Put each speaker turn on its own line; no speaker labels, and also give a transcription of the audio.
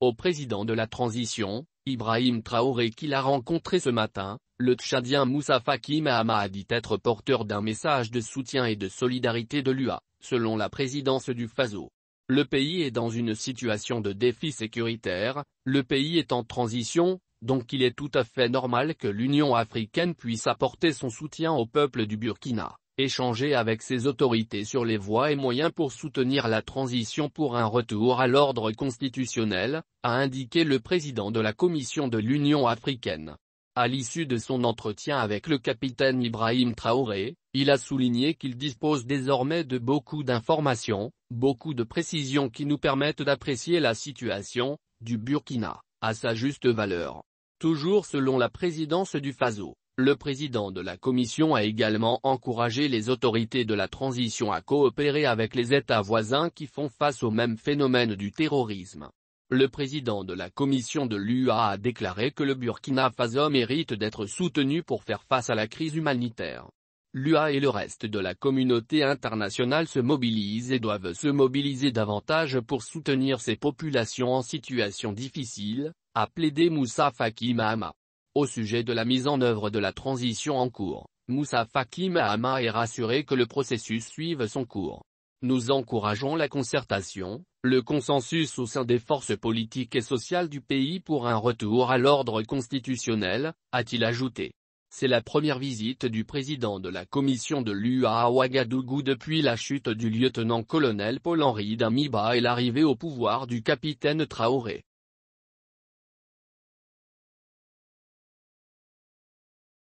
Au président de la transition, Ibrahim Traoré qu'il a rencontré ce matin, le Tchadien Moussa Faki Mahamat a dit être porteur d'un message de soutien et de solidarité de l'UA, selon la présidence du Faso. Le pays est dans une situation de défi sécuritaire, le pays est en transition, donc il est tout à fait normal que l'Union africaine puisse apporter son soutien au peuple du Burkina, échanger avec ses autorités sur les voies et moyens pour soutenir la transition pour un retour à l'ordre constitutionnel, a indiqué le président de la Commission de l'Union africaine. À l'issue de son entretien avec le capitaine Ibrahim Traoré, il a souligné qu'il dispose désormais de beaucoup d'informations, beaucoup de précisions qui nous permettent d'apprécier la situation du Burkina à sa juste valeur. Toujours selon la présidence du Faso, le président de la Commission a également encouragé les autorités de la transition à coopérer avec les États voisins qui font face au même phénomène du terrorisme. Le président de la Commission de l'UA a déclaré que le Burkina Faso mérite d'être soutenu pour faire face à la crise humanitaire. L'UA et le reste de la communauté internationale se mobilisent et doivent se mobiliser davantage pour soutenir ces populations en situation difficile, a plaidé Moussa Faki Mahamat. Au sujet de la mise en œuvre de la transition en cours, Moussa Faki Mahamat est rassuré que le processus suive son cours. Nous encourageons la concertation, le consensus au sein des forces politiques et sociales du pays pour un retour à l'ordre constitutionnel, a-t-il ajouté. C'est la première visite du président de la commission de l'UA à Ouagadougou depuis la chute du lieutenant-colonel Paul-Henri Damiba et l'arrivée au pouvoir du capitaine Traoré.